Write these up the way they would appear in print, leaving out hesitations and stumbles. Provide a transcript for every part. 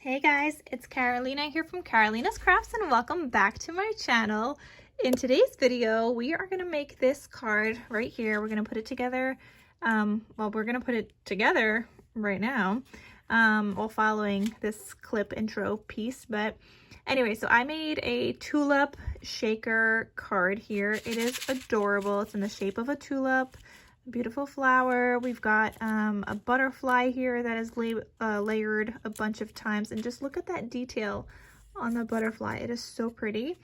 Hey guys, it's Carolina here from KarolinasKrafts and welcome back to my channel. In today's video, we are going to make this card right here. We're going to put it together. We're going to put it together right now while following this clip intro piece. But anyway, so I made a tulip shaker card here. It is adorable. It's in the shape of a tulip. Beautiful flower. We've got a butterfly here that is layered a bunch of times, and just look at that detail on the butterfly. It is so pretty.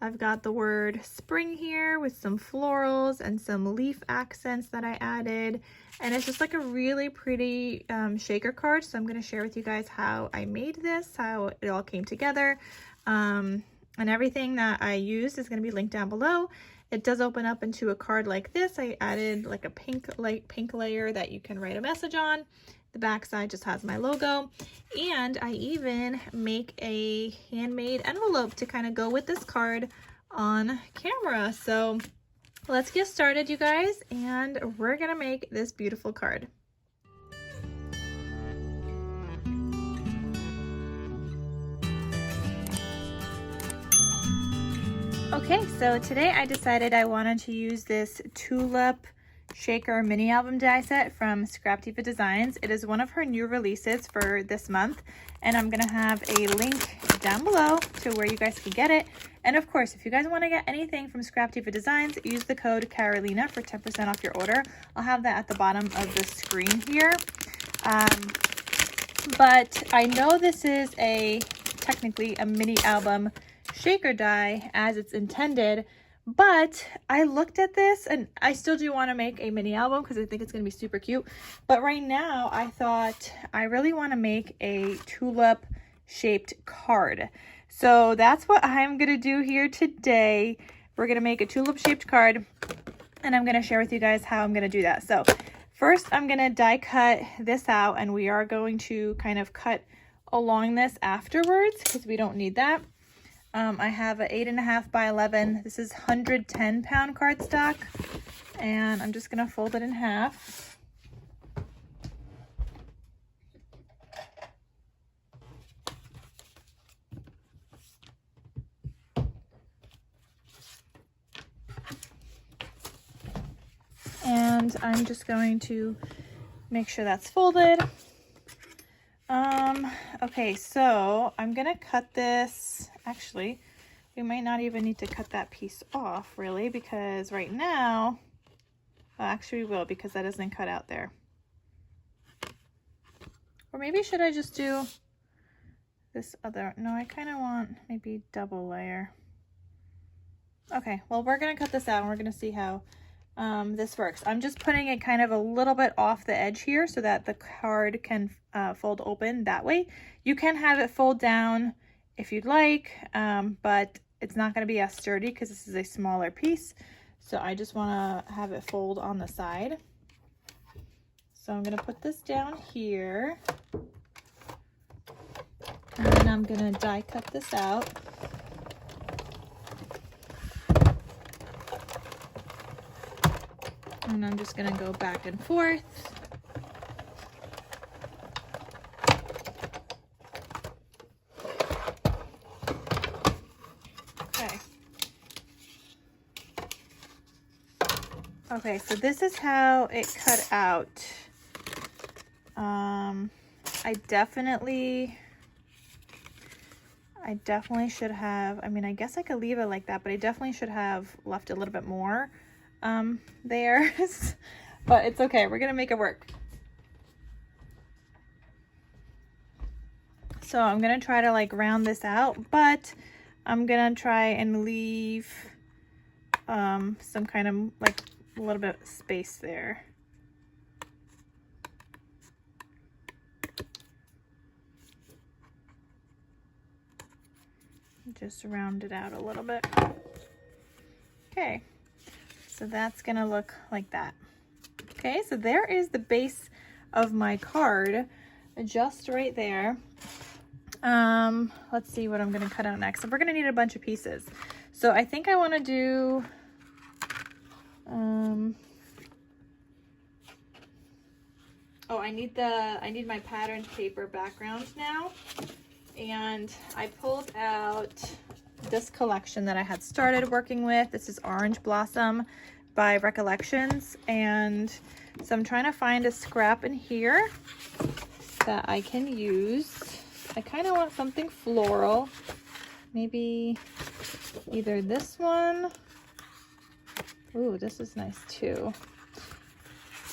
I've got the word spring here with some florals and some leaf accents that I added, and it's just like a really pretty shaker card. So I'm going to share with you guys how I made this, how it all came together, and everything that I used is going to be linked down below. It does open up into a card like this. I added like a pink layer that you can write a message on. The back side just has my logo. And I even make a handmade envelope to kind of go with this card on camera. So let's get started, you guys, and we're gonna make this beautiful card. Okay, so today I decided I wanted to use this Tulip Shaker mini album die set from Scrap Diva Designs. It is one of her new releases for this month, and I'm gonna have a link down below to where you guys can get it. And of course, if you guys want to get anything from Scrap Diva Designs, use the code Carolina for 10% off your order. I'll have that at the bottom of the screen here. But I know this is technically a mini album shaker die as it's intended, but I looked at this and I still do want to make a mini album because I think it's going to be super cute. But right now I thought I really want to make a tulip shaped card. So that's what I'm going to do here today. We're going to make a tulip shaped card, and I'm going to share with you guys how I'm going to do that. So first I'm going to die cut this out, and we are going to kind of cut along this afterwards because we don't need that. I have an 8.5 by 11. This is 110 pound cardstock, and I'm just gonna fold it in half. And I'm just going to make sure that's folded. Okay, so I'm gonna cut this. Actually, we might not even need to cut that piece off, really, because right now, well, actually we will, because that isn't cut out there. Or maybe should I just do this other? No, I kind of want maybe double layer. Okay, well, we're gonna cut this out and we're gonna see how this works. I'm just putting it kind of a little bit off the edge here so that the card can fold open that way. You can have it fold down if you'd like, but it's not going to be as sturdy because this is a smaller piece. So I just want to have it fold on the side. So I'm going to put this down here, and then I'm going to die cut this out. And I'm just going to go back and forth. Okay, so this is how it cut out. I definitely should have, I mean, I guess I could leave it like that, but I definitely should have left a little bit more there. But it's okay, we're gonna make it work. So I'm gonna try to like round this out, but I'm gonna try and leave some kind of like a little bit of space there. Just round it out a little bit. Okay, so that's gonna look like that. Okay, so there is the base of my card, just right there. Let's see what I'm gonna cut out next. So we're gonna need a bunch of pieces. So I think I want to do oh, I need my patterned paper background now. and I pulled out this collection that I had started working with. This is Orange Blossom by Recollections, and so I'm trying to find a scrap in here that I can use. I kind of want something floral, maybe either this one. Ooh, this is nice too.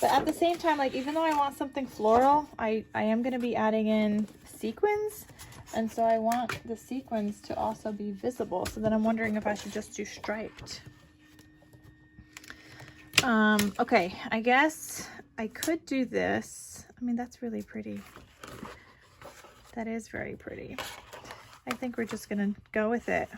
But at the same time, like, even though I want something floral, I am going to be adding in sequins. And so I want the sequins to also be visible. So then I'm wondering if I should just do striped. Okay, I guess I could do this. I mean, that's really pretty. That is very pretty. I think we're just going to go with it.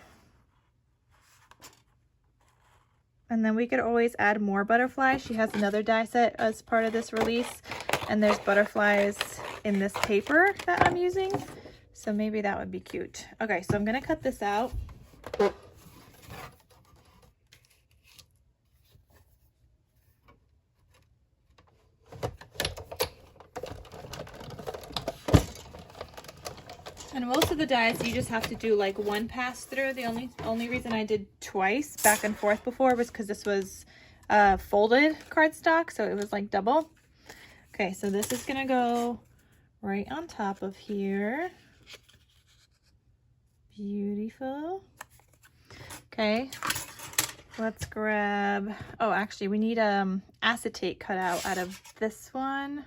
And then we could always add more butterflies. She has another die set as part of this release, and there's butterflies in this paper that I'm using. So maybe that would be cute. Okay, so I'm gonna cut this out. And most of the dies you just have to do like one pass through. The only reason I did twice back and forth before was because this was folded cardstock, so it was like double. Okay, so this is gonna go right on top of here. Beautiful. Okay, let's grab, oh, actually we need acetate cut out of this one,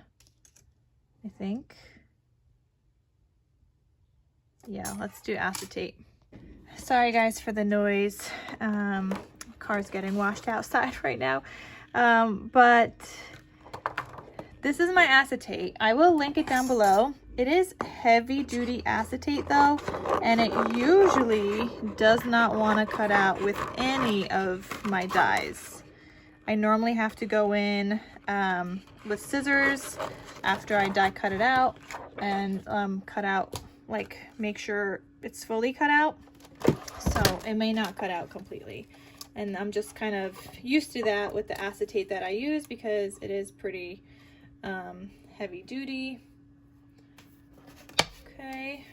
I think. Yeah, let's do acetate. Sorry guys for the noise. Car's getting washed outside right now. But this is my acetate. I will link it down below. It is heavy duty acetate though, and it usually does not want to cut out with any of my dies. I normally have to go in with scissors after I die cut it out and cut out, like, make sure it's fully cut out. So it may not cut out completely. And I'm just kind of used to that with the acetate that I use because it is pretty heavy duty. Okay.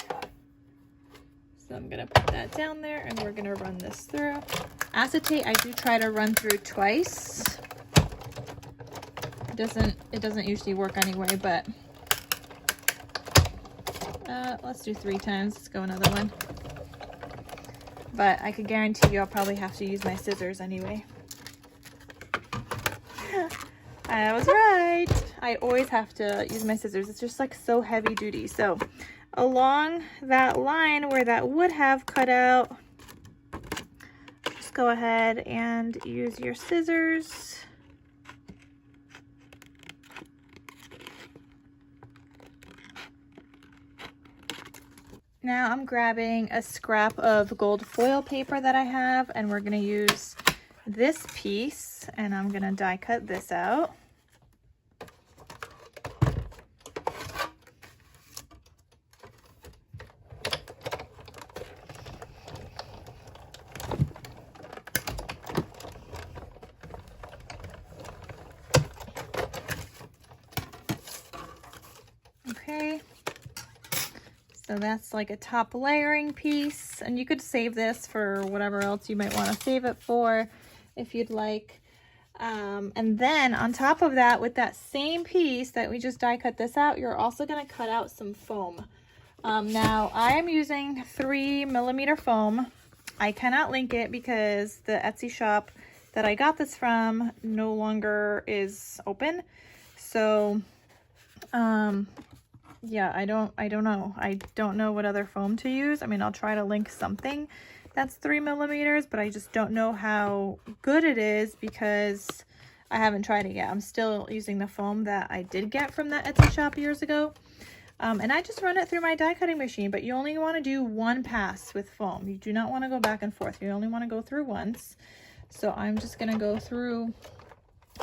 So I'm gonna put that down there and we're gonna run this through. Acetate I do try to run through twice. It doesn't usually work anyway, but let's do 3 times. Let's go another one. But I could guarantee you I'll probably have to use my scissors anyway. I was right. I always have to use my scissors. It's just like so heavy duty. So along that line where that would have cut out, just go ahead and use your scissors. Now I'm grabbing a scrap of gold foil paper that I have, and we're going to use this piece, and I'm going to die cut this out. Okay. So that's like a top layering piece, and you could save this for whatever else you might want to save it for if you'd like. And then on top of that, with that same piece that we just die cut this out, you're also going to cut out some foam. Now I am using 3mm foam. I cannot link it because the Etsy shop that I got this from no longer is open. So yeah, I don't know. I don't know what other foam to use. I mean, I'll try to link something that's 3mm, but I just don't know how good it is because I haven't tried it yet. I'm still using the foam that I did get from the Etsy shop years ago. And I just run it through my die cutting machine, but you only want to do one pass with foam. You do not want to go back and forth. You only want to go through once. So I'm just going to go through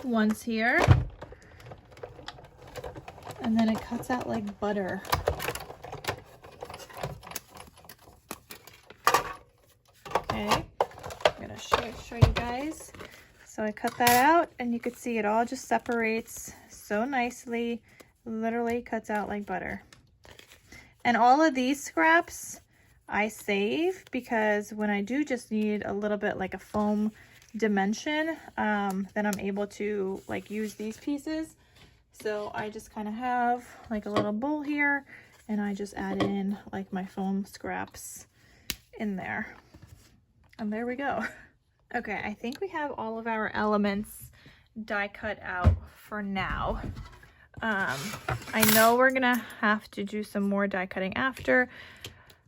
once here. And then it cuts out like butter. Okay, I'm gonna show you guys. So I cut that out, and you could see it all just separates so nicely. Literally cuts out like butter. And all of these scraps I save because when I do just need a little bit like a foam dimension, then I'm able to like use these pieces. So I just kind of have like a little bowl here, and I just add in like my foam scraps in there. And there we go. Okay, I think we have all of our elements die cut out for now. I know we're gonna have to do some more die cutting after.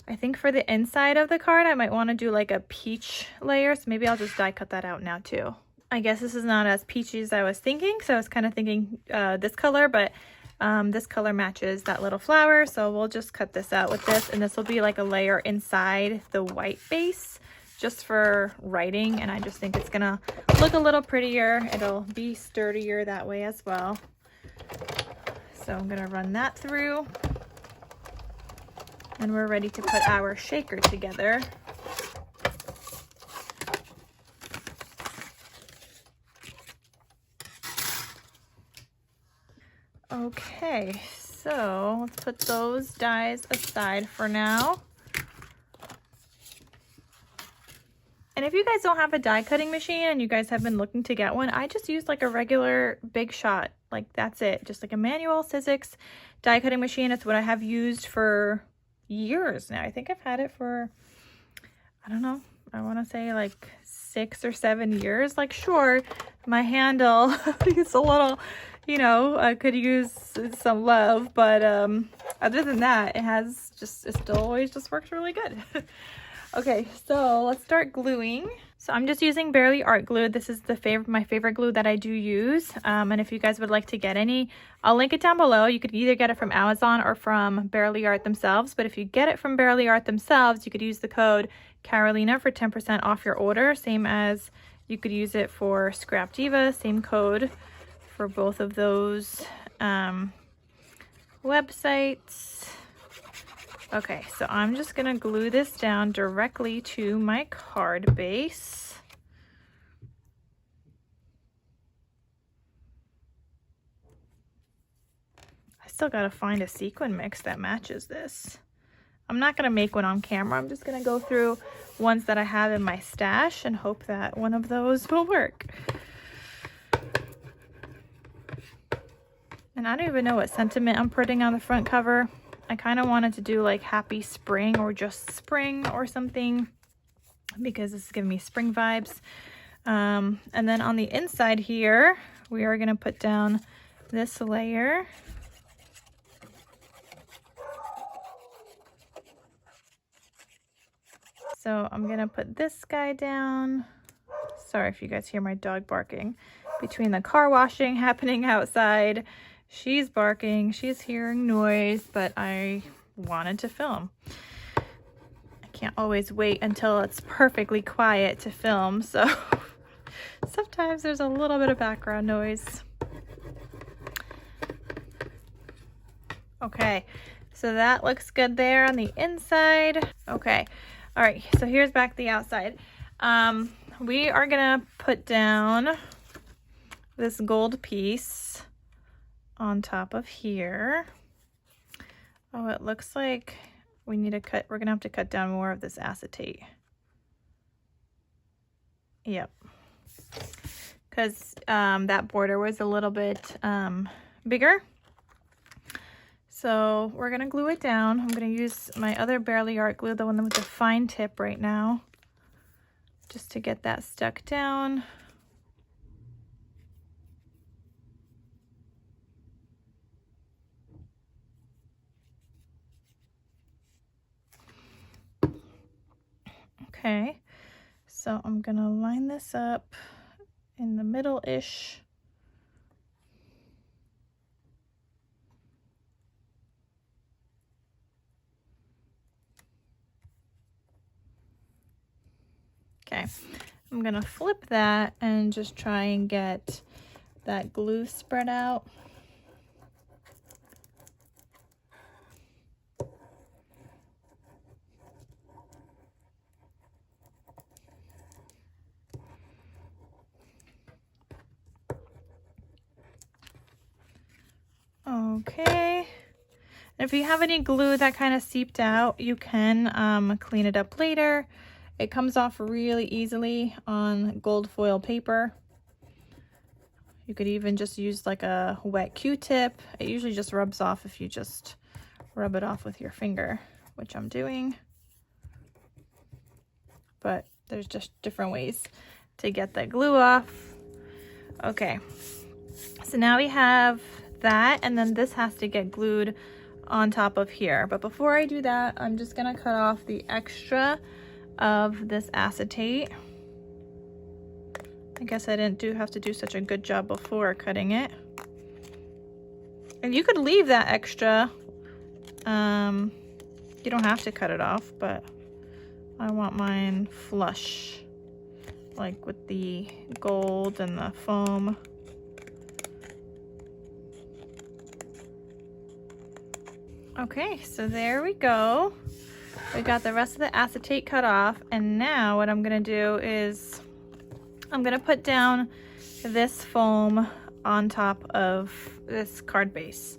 I think for the inside of the card, I might want to do like a peach layer, so maybe I'll just die cut that out now too. I guess this is not as peachy as I was thinking, so I was kind of thinking this color, but this color matches that little flower, so we'll just cut this out with this, and this will be like a layer inside the white base just for writing, and I just think it's gonna look a little prettier. It'll be sturdier that way as well. So I'm gonna run that through, and we're ready to put our shaker together. Okay, so let's put those dies aside for now. And if you guys don't have a die cutting machine and you guys have been looking to get one, I just use like a regular Big Shot. Like that's it, just like a manual Sizzix die cutting machine. It's what I have used for years now. I think I've had it for, I don't know, I want to say like 6 or 7 years. Like sure, my handle is a little, you know, I could use some love, but other than that, it still always just works really good. Okay, so let's start gluing. So I'm just using Barely Art glue. This is my favorite glue that I do use. And if you guys would like to get any, I'll link it down below. You could either get it from Amazon or from Barely Art themselves. But if you get it from Barely Art themselves, you could use the code Karolina for 10% off your order. Same as you could use it for Scrap Diva. Same code for both of those websites. Okay, so I'm just gonna glue this down directly to my card base. I still gotta find a sequin mix that matches this. I'm not gonna make one on camera. I'm just gonna go through ones that I have in my stash and hope that one of those will work. And I don't even know what sentiment I'm putting on the front cover. I kind of wanted to do like Happy Spring or just Spring or something because this is giving me spring vibes. And then on the inside here, we are going to put down this layer. So I'm going to put this guy down. Sorry if you guys hear my dog barking. Between the car washing happening outside, she's barking, she's hearing noise, but I wanted to film. I can't always wait until it's perfectly quiet to film, so sometimes there's a little bit of background noise. Okay, so that looks good there on the inside. Okay, all right, so here's back the outside. We are gonna put down this gold piece on top of here. Oh, it looks like we need to cut, we're gonna have to cut down more of this acetate. Yep, because that border was a little bit bigger. So we're gonna glue it down. I'm gonna use my other Barely Art glue, the one with the fine tip right now, just to get that stuck down. Okay, so I'm gonna line this up in the middle-ish. Okay, I'm gonna flip that and just try and get that glue spread out. Okay, and If you have any glue that kind of seeped out, you can clean it up later. It comes off really easily on gold foil paper. You could even just use like a wet Q-tip. It usually just rubs off if you just rub it off with your finger, which I'm doing. But there's just different ways to get the glue off. Okay, so now we have that, and then this has to get glued on top of here. But before I do that, I'm just gonna cut off the extra of this acetate. I guess I didn't have to do such a good job before cutting it. And you could leave that extra. You don't have to cut it off, but I want mine flush, like with the gold and the foam. Okay, so there we go. We got the rest of the acetate cut off, and now what I'm gonna do is I'm gonna put down this foam on top of this card base.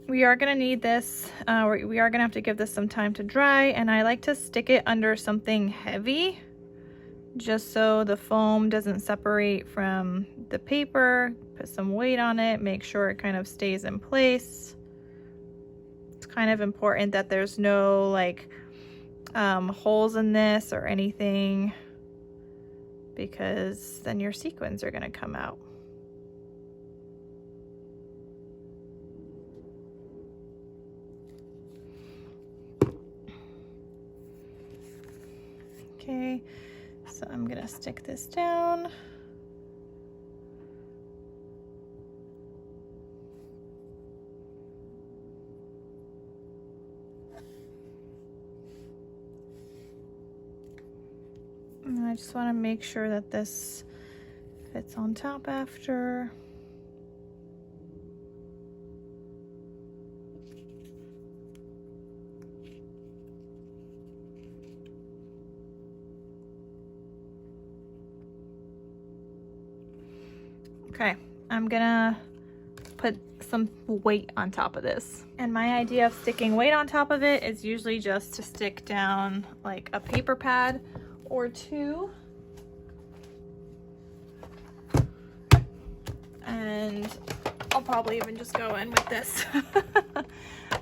We are gonna need this, we are gonna have to give this some time to dry, and I like to stick it under something heavy just so the foam doesn't separate from the paper. Put some weight on it, make sure it kind of stays in place. It's kind of important that there's no like holes in this or anything, because then your sequins are gonna come out. Okay, so I'm gonna stick this down. And I just want to make sure that this fits on top after. Okay, I'm gonna put some weight on top of this. And my idea of sticking weight on top of it is usually just to stick down like a paper pad or two. And I'll probably even just go in with this.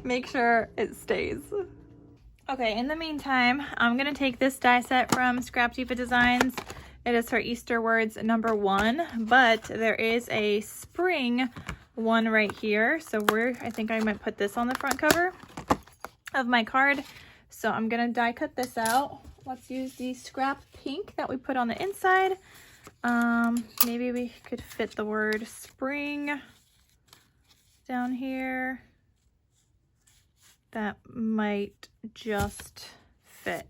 Make sure it stays. Okay, in the meantime, I'm gonna take this die set from Scrap Diva Designs. It is her Easter Words #1, but there is a spring one right here. So I think I might put this on the front cover of my card. So I'm gonna die cut this out. Let's use the scrap pink that we put on the inside. Maybe we could fit the word spring down here. That might just fit.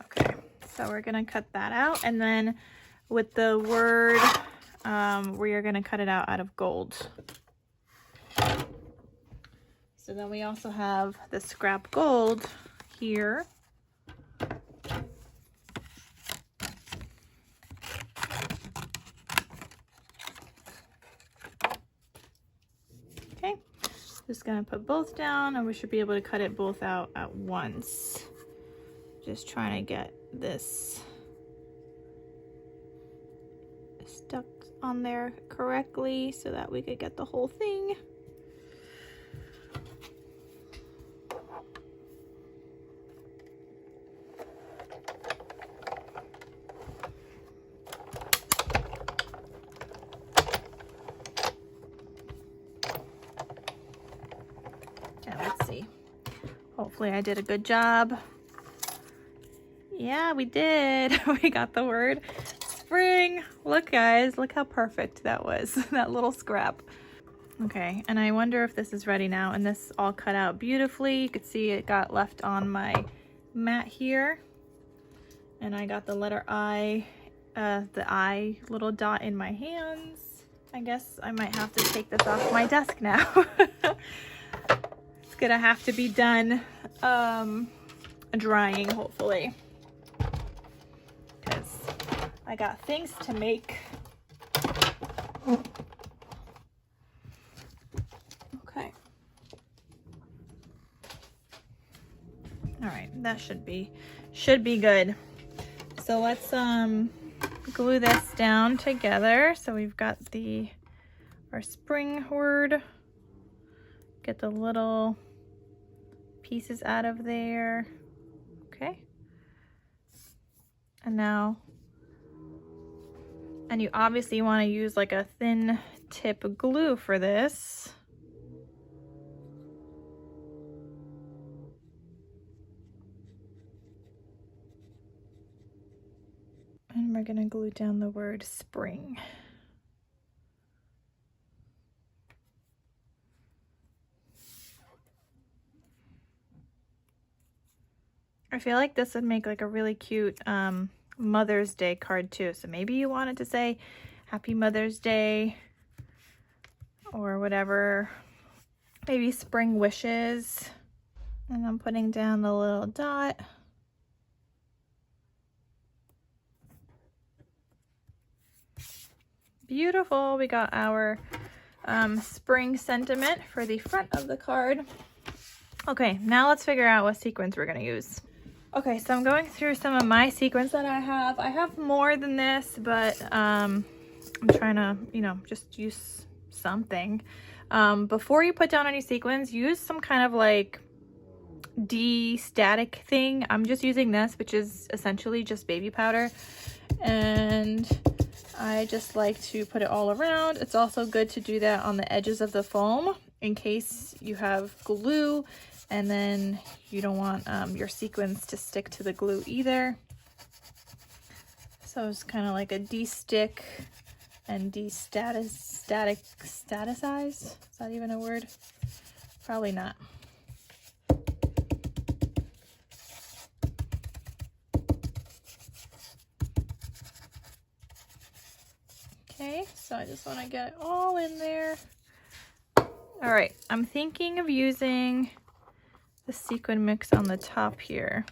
Okay, so we're gonna cut that out, and then with the word, we are gonna cut it out of gold. So then we also have the scrap gold here. Okay, just gonna put both down, and we should be able to cut it both out at once. Just trying to get this stuck on there correctly so that we could get the whole thing. Okay, let's see. Hopefully I did a good job. Yeah, we did. We got the word spring. Look, guys, look how perfect that was, that little scrap. Okay, and I wonder if this is ready now, and this all cut out beautifully. You could see it got left on my mat here, and I got the letter I, the I little dot in my hands. I guess I might have to take this off my desk now. It's gonna have to be done drying, hopefully, because I got things to make. Okay. All right, that should be good. So let's glue this down together. So we've got our spring word. Get the little pieces out of there. Okay. And now, and you obviously want to use like a thin tip glue for this. And we're gonna glue down the word spring. I feel like this would make like a really cute Mother's Day card too. So maybe you wanted to say Happy Mother's Day or whatever. Maybe spring wishes. And I'm putting down the little dot. Beautiful. We got our spring sentiment for the front of the card. Okay, now let's figure out what sequins we're gonna use. Okay, so I'm going through some of my sequins that I have. I have more than this, but I'm trying to, you know, just use something. Before you put down any sequins, use some kind of like de-static thing. I'm just using this, which is essentially just baby powder. And I just like to put it all around. It's also good to do that on the edges of the foam in case you have glue and then you don't want your sequins to stick to the glue either. So it's kind of like a de-stick and staticize. Is that even a word? Probably not. Okay, so I just want to get it all in there. All right, I'm thinking of using the sequin mix on the top here.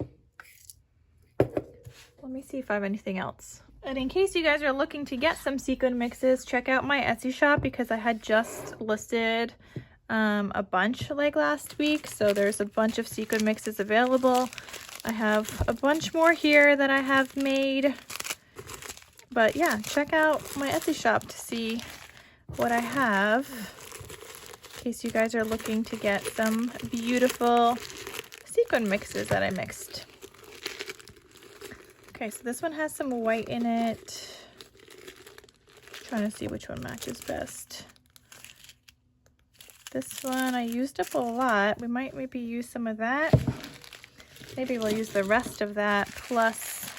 Let me see if I have anything else. And in case you guys are looking to get some sequin mixes, check out my Etsy shop because I had just listed a bunch like last week. So there's a bunch of sequin mixes available. I have a bunch more here that I have made. But yeah, check out my Etsy shop to see what I have, in case you guys are looking to get some beautiful sequin mixes that I mixed. Okay, so this one has some white in it. Trying to see which one matches best. This one I used up a lot. We might maybe use some of that. Maybe we'll use the rest of that plus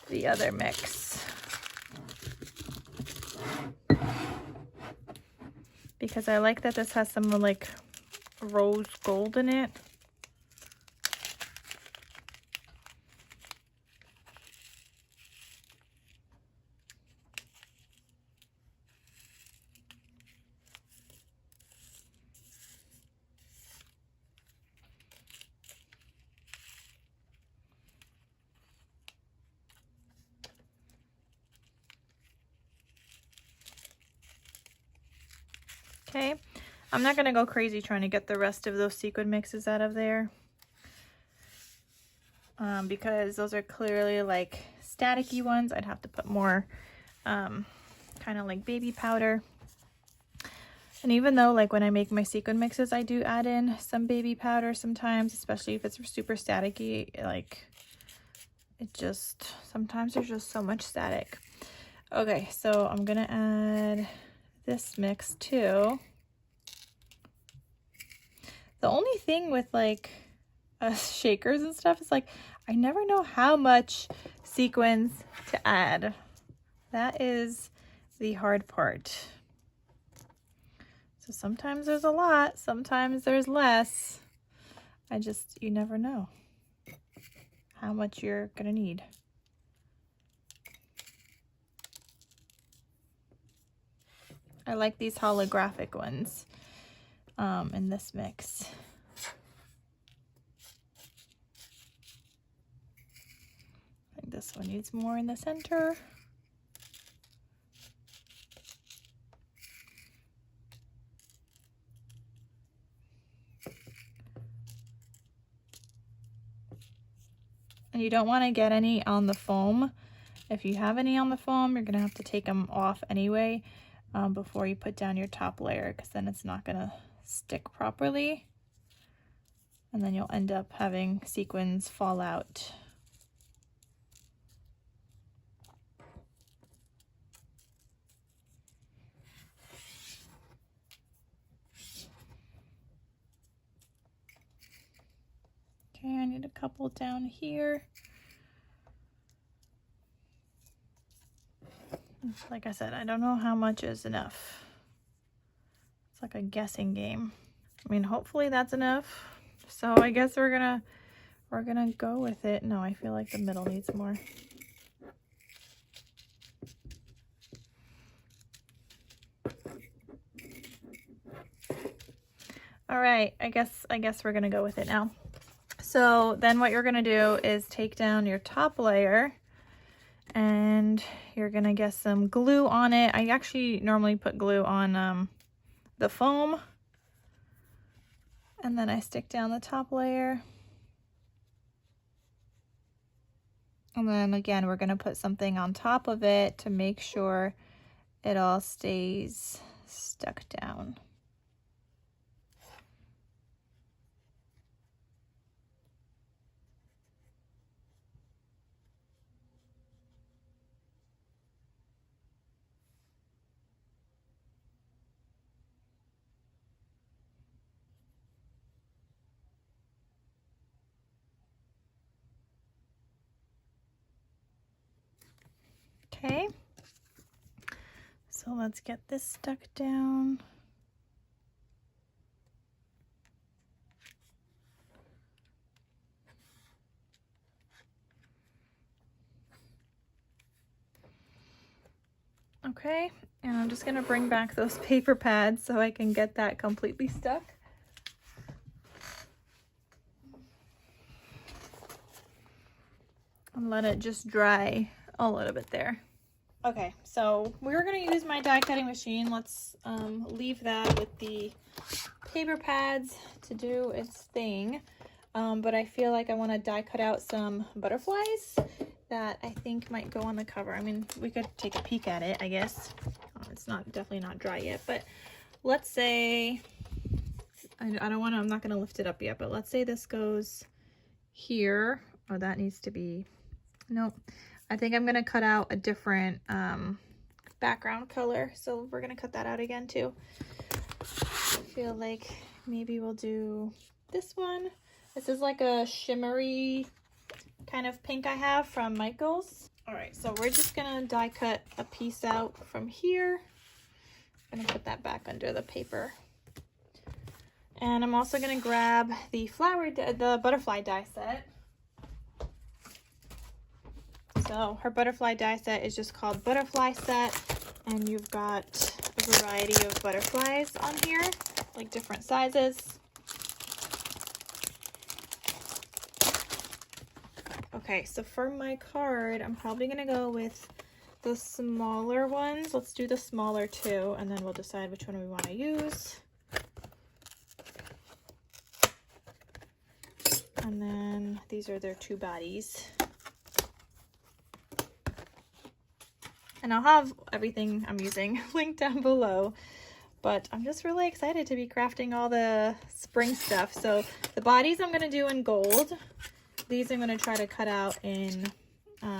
the other mix. Because I like that this has some like rose gold in it. Okay, I'm not going to go crazy trying to get the rest of those sequin mixes out of there. Because those are clearly like staticky ones. I'd have to put more kind of like baby powder. And even though like when I make my sequin mixes, I do add in some baby powder sometimes, especially if it's super staticky, like it just, sometimes there's just so much static. Okay, so I'm going to add this mix too. The only thing with like shakers and stuff is like I never know how much sequins to add. That is the hard part. So sometimes there's a lot, sometimes there's less. You never know how much you're gonna need. I like these holographic ones in this mix. I think this one needs more in the center. And you don't want to get any on the foam. If you have any on the foam, you're going to have to take them off anyway before you put down your top layer, because then it's not going to stick properly. And then you'll end up having sequins fall out. Okay, I need a couple down here. Like I said, I don't know how much is enough. It's like a guessing game. I mean, hopefully that's enough. So I guess we're gonna go with it. No, I feel like the middle needs more. All right, I guess we're gonna go with it now. So then what you're gonna do is take down your top layer and you're gonna get some glue on it. I actually normally put glue on the foam, and then I stick down the top layer. And then again, we're gonna put something on top of it to make sure it all stays stuck down. Okay, so let's get this stuck down. Okay, and I'm just gonna bring back those paper pads so I can get that completely stuck. And let it just dry a little bit there. Okay, so we're gonna use my die cutting machine. Let's leave that with the paper pads to do its thing. But I feel like I want to die cut out some butterflies that I think might go on the cover. I mean, we could take a peek at it, I guess. It's definitely not dry yet, but let's say, I'm not gonna lift it up yet, but let's say this goes here. Oh, that needs to be, nope. I think I'm gonna cut out a different background color, so we're gonna cut that out again too. I feel like maybe we'll do this one. This is like a shimmery kind of pink I have from Michaels. All right, so we're just gonna die cut a piece out from here. I'm gonna put that back under the paper. And I'm also gonna grab the butterfly die set. So her butterfly die set is just called Butterfly Set, and you've got a variety of butterflies on here, like different sizes. Okay, so for my card, I'm probably gonna go with the smaller ones. Let's do the smaller two, and then we'll decide which one we want to use. And then these are their two bodies. And I'll have everything I'm using linked down below. But I'm just really excited to be crafting all the spring stuff. So the bodies I'm going to do in gold. These I'm going to try to cut out in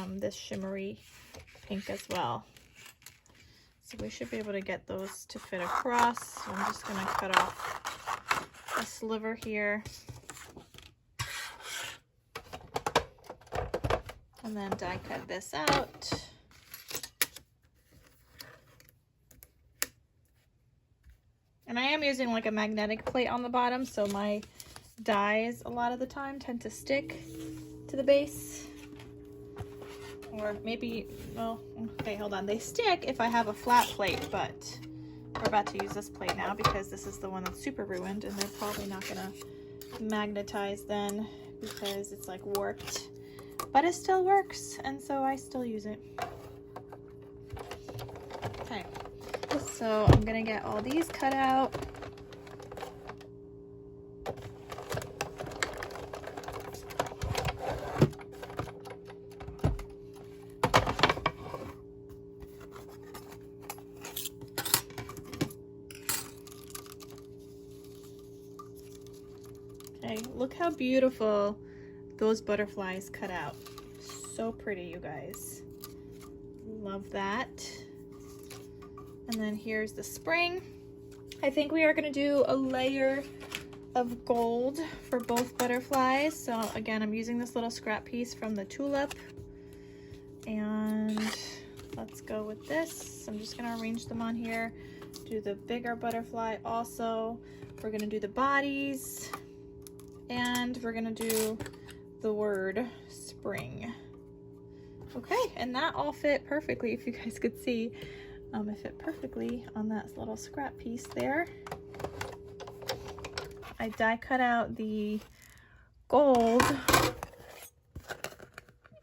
this shimmery pink as well. So we should be able to get those to fit across. So I'm just going to cut off a sliver here. And then die cut this out. And I am using like a magnetic plate on the bottom, so my dies a lot of the time tend to stick to the base. Or maybe, well, okay, hold on. They stick if I have a flat plate, but we're about to use this plate now because this is the one that's super ruined, and they're probably not gonna magnetize then because it's like warped. But it still works, and so I still use it. Okay. So I'm gonna get all these cut out. Okay, look how beautiful those butterflies cut out. So pretty, you guys. Love that. And then here's the spring. I think we are going to do a layer of gold for both butterflies. So again, I'm using this little scrap piece from the Tulip. And let's go with this. I'm just going to arrange them on here. Do the bigger butterfly also. We're going to do the bodies. And we're going to do the word spring. Okay, and that all fit perfectly, if you guys could see. It fit perfectly on that little scrap piece there. I die cut out the gold,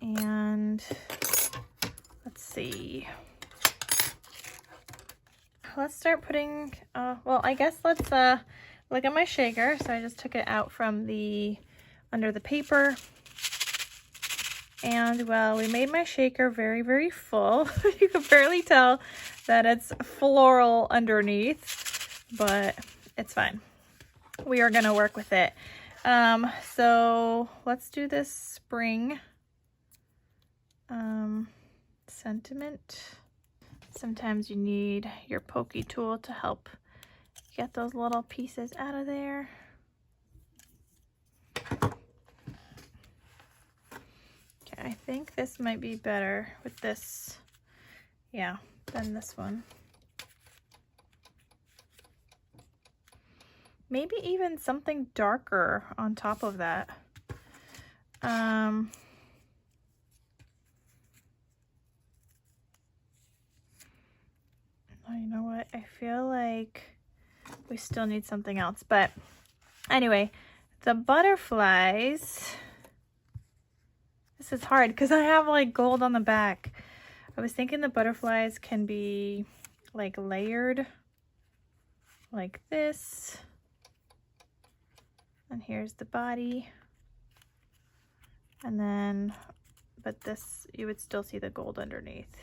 and let's see. Let's start putting, well, I guess let's look at my shaker. So I just took it out from under the paper. And well, we made my shaker very, very full. You can barely tell that it's floral underneath, but it's fine. We are gonna work with it. So let's do this spring sentiment. Sometimes you need your pokey tool to help get those little pieces out of there. I think this might be better with this, yeah, than this one. Maybe even something darker on top of that. Oh, you know what? I feel like we still need something else. But anyway, the butterflies... This is hard because I have like gold on the back. I was thinking the butterflies can be like layered like this. And here's the body. And then, but this, you would still see the gold underneath.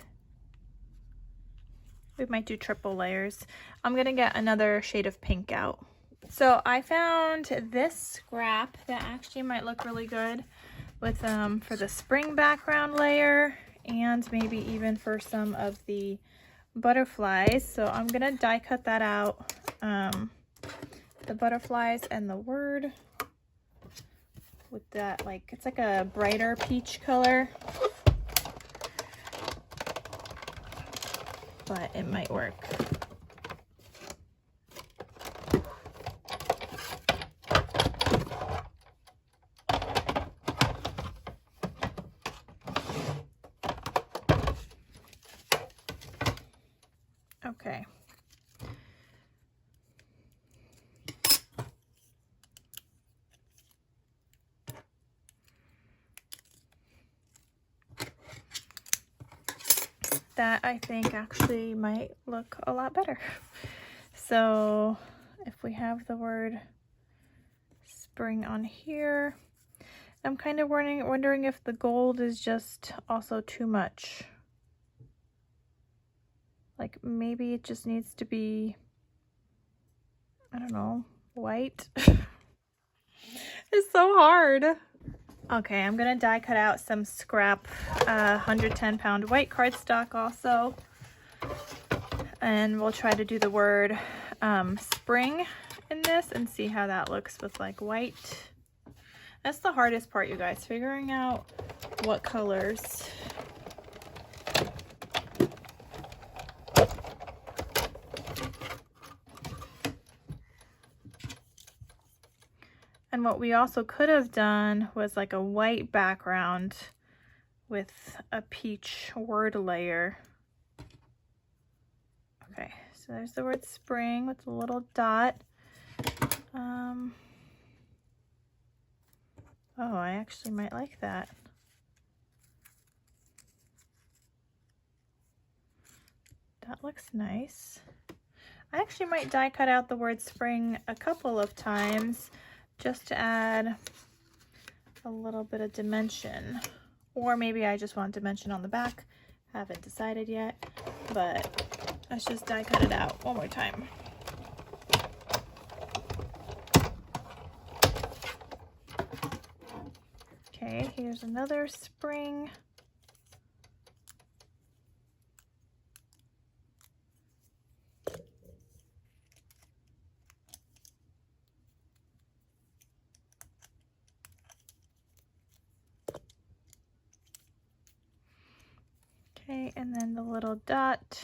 We might do triple layers. I'm gonna get another shade of pink out. So I found this scrap that actually might look really good with for the spring background layer, and maybe even for some of the butterflies. So I'm gonna die cut that out, the butterflies and the word with that, like, it's like a brighter peach color, but it might work. Okay. That I think actually might look a lot better. So if we have the word spring on here, I'm kind of wondering if the gold is just also too much. Like maybe it just needs to be, I don't know, white. It's so hard. Okay, I'm gonna die cut out some scrap 110-pound white cardstock also. And we'll try to do the word spring in this and see how that looks with like white. That's the hardest part, you guys, figuring out what colors. And what we also could have done was like a white background with a peach word layer. Okay, so there's the word spring with a little dot. Oh, I actually might like that. That looks nice. I actually might die cut out the word spring a couple of times, just to add a little bit of dimension. Or maybe I just want dimension on the back. Haven't decided yet, but let's just die cut it out one more time. Okay, here's another spring. Okay, and then the little dot.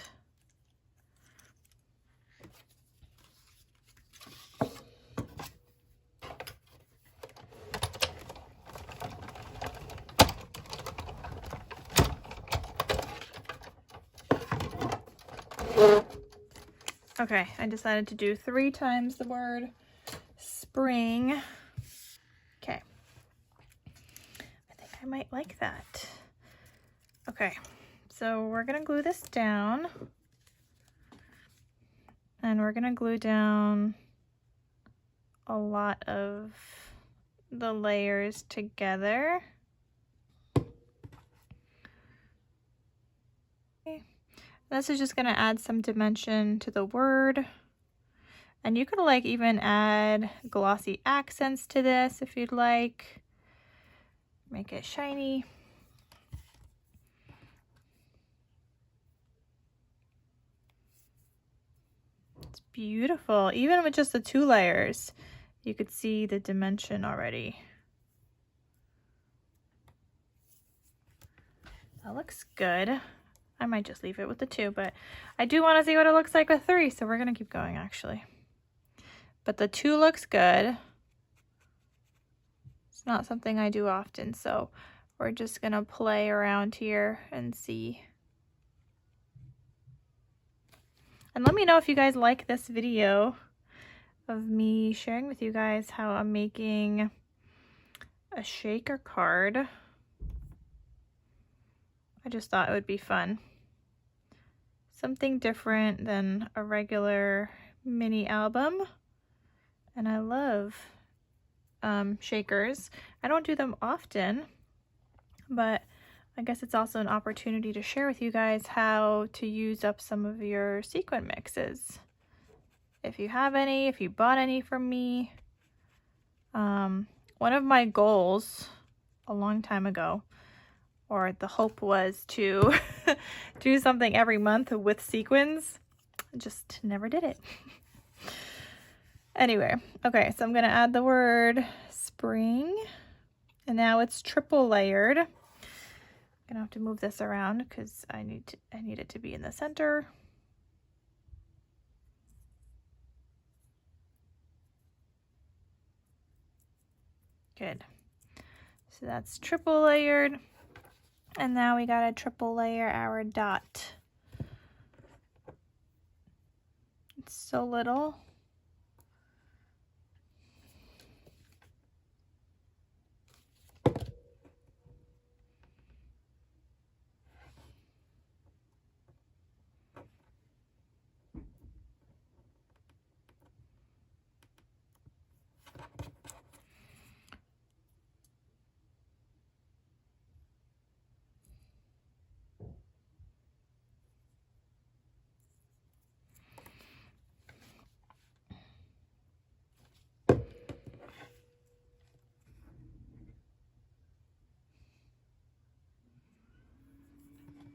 Okay, I decided to do 3 times the word spring. Okay, I think I might like that. Okay, so we're gonna glue this down, and we're gonna glue down a lot of the layers together. Okay. This is just gonna add some dimension to the word. And you could like even add glossy accents to this if you'd like. Make it shiny. It's beautiful. Even with just the 2 layers, you could see the dimension already. That looks good. I might just leave it with the 2, but I do want to see what it looks like with 3, so we're gonna keep going actually. But the 2 looks good. It's not something I do often, so we're just gonna play around here and see. And let me know if you guys like this video of me sharing with you guys how I'm making a shaker card. I just thought it would be fun. Something different than a regular mini album. And I love shakers. I don't do them often, but I guess it's also an opportunity to share with you guys how to use up some of your sequin mixes. If you have any, if you bought any from me. One of my goals a long time ago, or the hope was to do something every month with sequins. I just never did it. Anyway, okay, so I'm gonna add the word spring, and now it's triple layered. I'm gonna have to move this around because I need it to be in the center. Good. So that's triple layered, and now we gotta triple layer our dot. It's so little.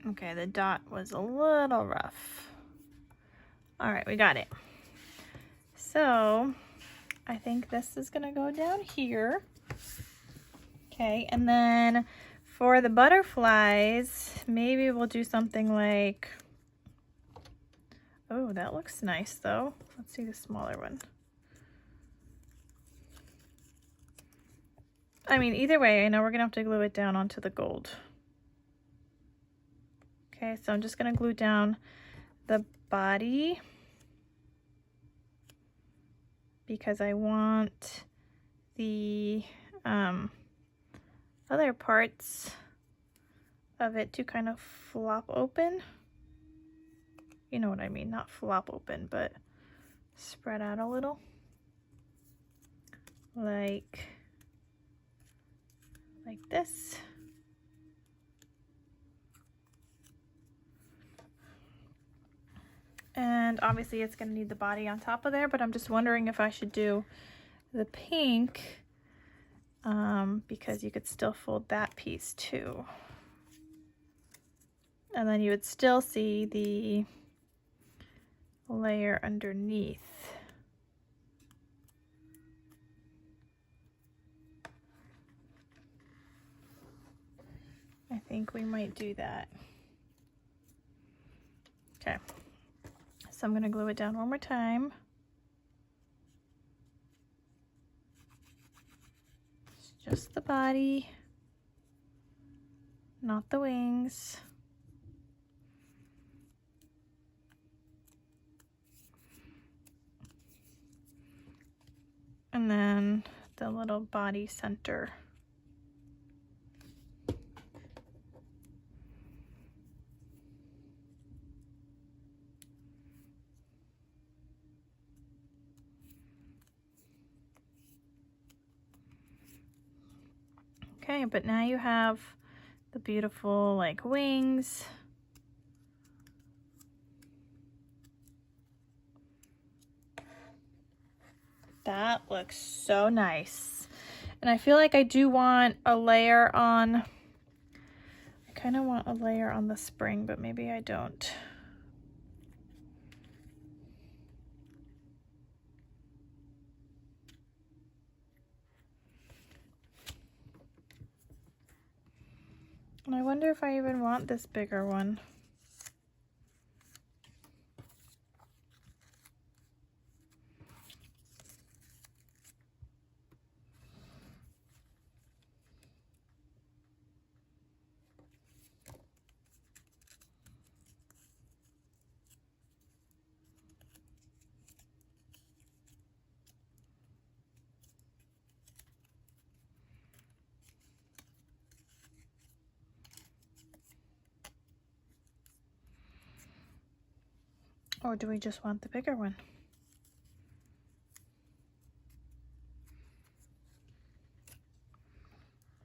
Okay, the dot was a little rough. All right, we got it. So I think this is gonna go down here. Okay, and then for the butterflies, maybe we'll do something like, oh, that looks nice though. Let's see the smaller one. I mean, either way, I know we're gonna have to glue it down onto the gold. Okay, so I'm just gonna glue down the body because I want the other parts of it to kind of flop open. You know what I mean, not flop open, but spread out a little. Like this. And obviously it's gonna need the body on top of there, but I'm just wondering if I should do the pink because you could still fold that piece too. And then you would still see the layer underneath. I think we might do that. Okay, so I'm gonna glue it down one more time. It's just the body, not the wings. And then the little body center. Okay, but now you have the beautiful like wings. That looks so nice. And I feel like I do want a layer on, I kind of want a layer on the spring, but maybe I don't. And I wonder if I even want this bigger one. Or do we just want the bigger one?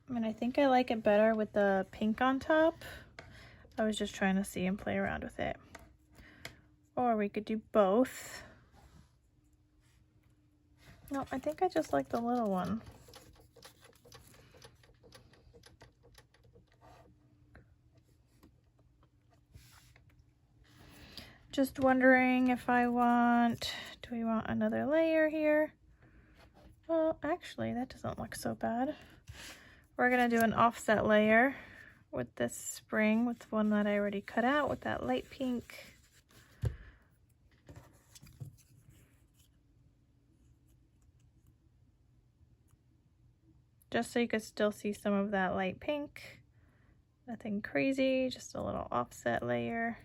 I mean, I think I like it better with the pink on top. I was just trying to see and play around with it. Or we could do both. No, I think I just like the little one. Just wondering if I want, do we want another layer here? Well, actually, that doesn't look so bad. We're gonna do an offset layer with this spring, with the one that I already cut out with that light pink. Just so you could still see some of that light pink. Nothing crazy, just a little offset layer.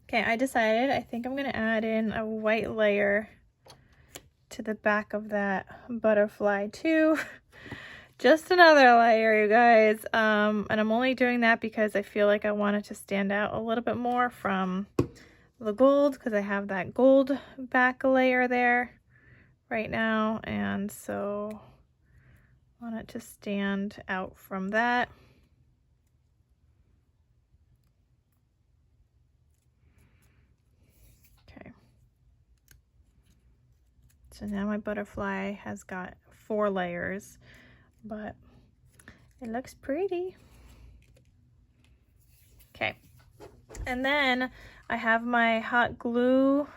Okay, I decided I think I'm gonna add in a white layer to the back of that butterfly too. Just another layer, you guys. And I'm only doing that because I feel like I want it to stand out a little bit more from the gold, because I have that gold back layer there right now, and so I want it to stand out from that. Okay. So now my butterfly has got 4 layers, but it looks pretty. Okay. And then I have my hot glue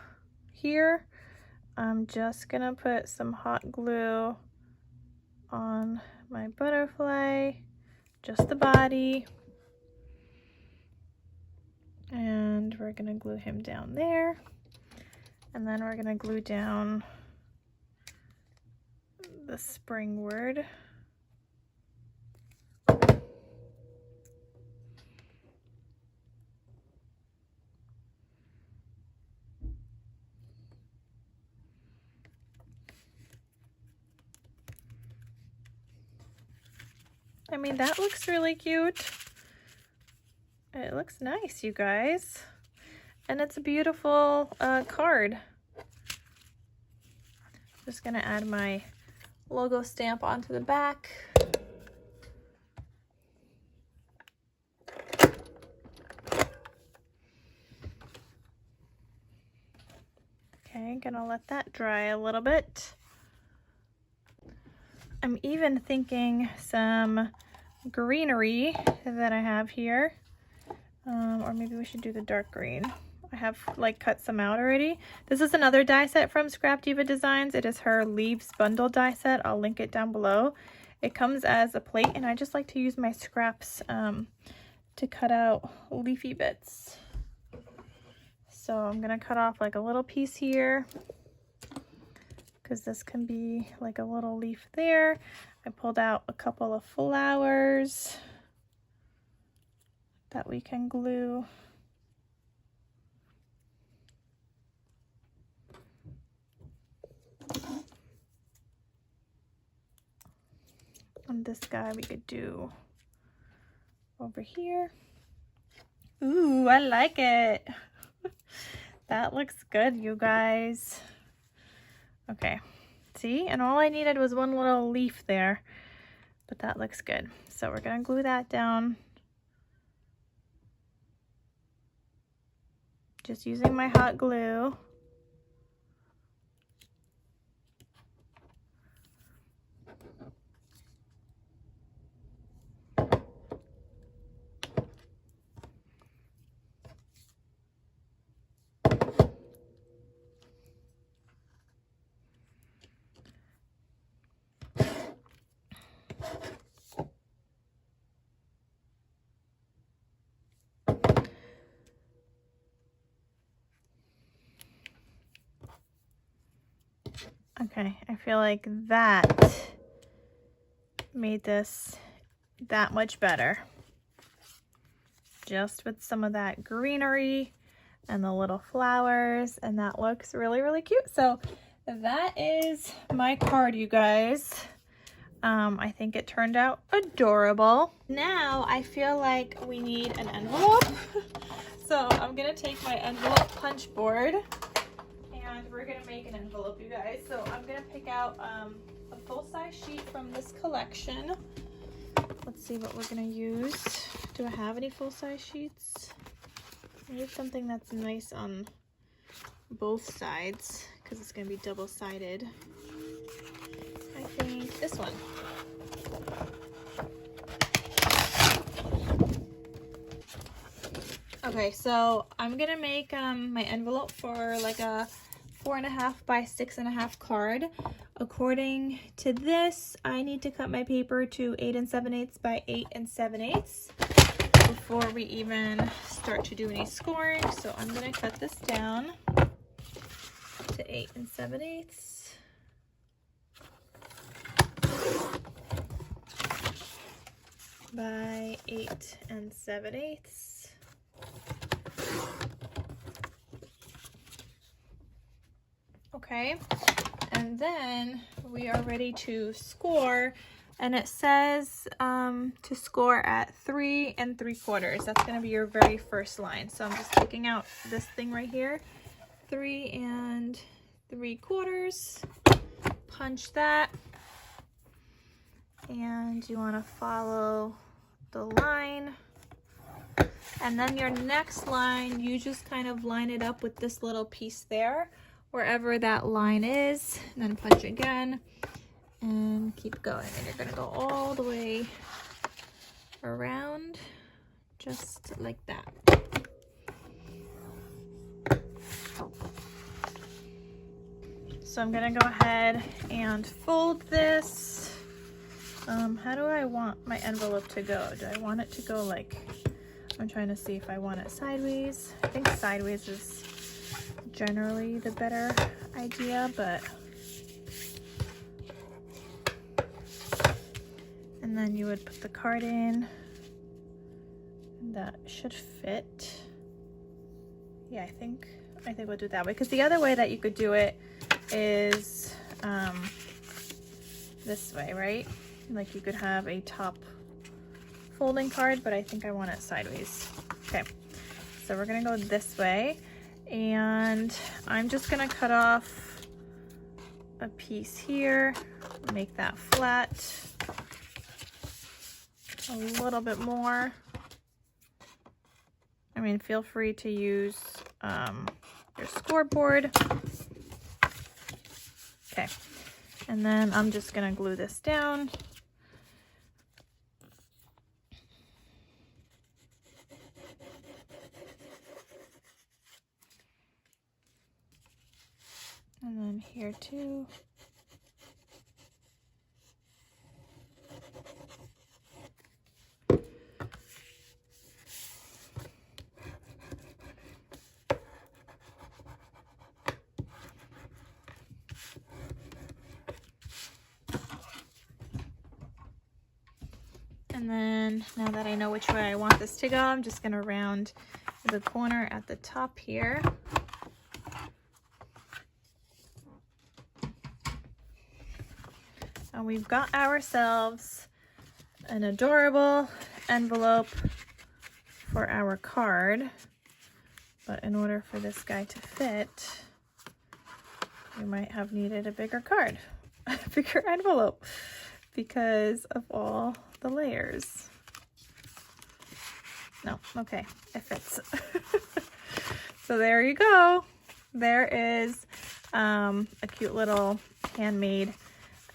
here. I'm just gonna put some hot glue on my butterfly, just the body. And we're gonna glue him down there. And then we're gonna glue down the spring word. I mean, that looks really cute. It looks nice, you guys. And it's a beautiful card. Just gonna add my logo stamp onto the back. Okay, gonna let that dry a little bit. I'm even thinking some greenery that I have here, or maybe we should do the dark green. I have like cut some out already. This is another die set from Scrap Diva Designs. It is her Leaves Bundle die set. I'll link it down below. It comes as a plate, and I just like to use my scraps to cut out leafy bits. So I'm gonna cut off like a little piece here, because this can be like a little leaf there. I pulled out a couple of flowers that we can glue. And this guy we could do over here. Ooh, I like it. That looks good, you guys. Okay, see, and all I needed was one little leaf there, but that looks good. So we're gonna glue that down. Just using my hot glue. Okay, I feel like that made this that much better. Just with some of that greenery and the little flowers, and that looks really, really cute. So that is my card, you guys. I think it turned out adorable. Now I feel like we need an envelope. So I'm gonna take my envelope punch board, and we're gonna make an envelope, you guys. So I'm gonna pick out a full-size sheet from this collection. Let's see what we're gonna use. Do I have any full-size sheets? I need something that's nice on both sides, because it's gonna be double-sided. I think this one. Okay, so I'm gonna make my envelope for like a 4.5 by 6.5 card. According to this, I need to cut my paper to 8 7/8 by 8 7/8 before we even start to do any scoring. So I'm gonna cut this down to 8 7/8. By 8 7/8. Okay, and then we are ready to score, and it says to score at 3 3/4. That's going to be your very first line. So I'm just taking out this thing right here, 3 3/4. Punch that, and you want to follow the line, and then your next line, you just kind of line it up with this little piece there, wherever that line is, and then punch again and keep going. And you're gonna go all the way around just like that. So I'm gonna go ahead and fold this. How do I want my envelope to go? Do I want it to go like, I'm trying to see if I want it sideways. I think sideways is generally the better idea, but and then you would put the card in, and that should fit. Yeah, I think we'll do it that way, because the other way that you could do it is this way, right? Like you could have a top folding card, but I think I want it sideways. Okay, so we're gonna go this way, and I'm just gonna cut off a piece here, make that flat, a little bit more. I mean, feel free to use your scoreboard, Okay, and then I'm just gonna glue this down. And then here too. And then now that I know which way I want this to go, I'm just gonna round the corner at the top here. And we've got ourselves an adorable envelope for our card. But in order for this guy to fit, we might have needed a bigger card, a bigger envelope, because of all the layers. No, okay, it fits. So there you go. There is a cute little handmade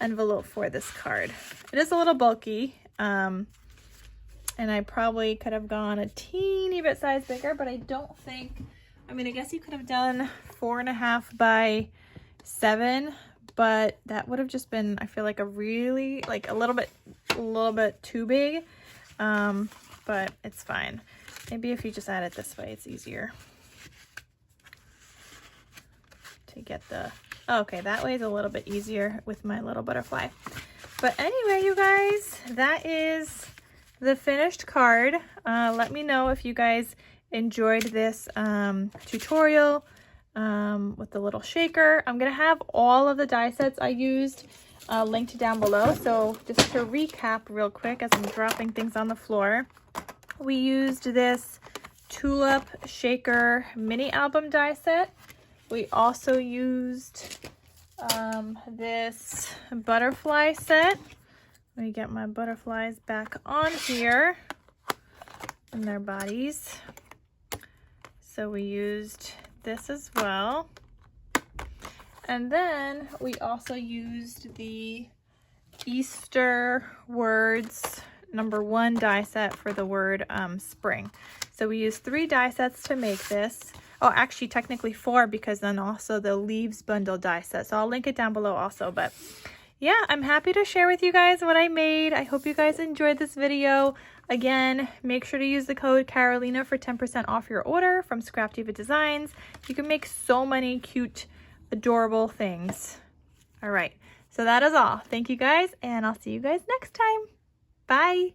envelope for this card. It is a little bulky, and I probably could have gone a teeny bit size bigger, but I don't think, I mean, I guess you could have done 4.5 by 7, but that would have just been, I feel like, a really, like a little bit too big, but it's fine. Maybe if you just add it this way, it's easier to get the, oh, okay, that way is a little bit easier with my little butterfly. But anyway, you guys, that is the finished card. Let me know if you guys enjoyed this tutorial with the little shaker. I'm gonna have all of the die sets I used linked down below. So just to recap real quick as I'm dropping things on the floor, we used this Tulip shaker mini album die set. We also used this butterfly set. Let me get my butterflies back on here and their bodies. So we used this as well. And then we also used the Easter words #1 die set for the word spring. So we used 3 die sets to make this. Oh, actually technically 4, because then also the leaves bundle die set. So I'll link it down below also. But yeah, I'm happy to share with you guys what I made. I hope you guys enjoyed this video. Again, make sure to use the code Carolina for 10% off your order from Scrap Diva Designs. You can make so many cute, adorable things. All right, so that is all. Thank you guys, and I'll see you guys next time. Bye.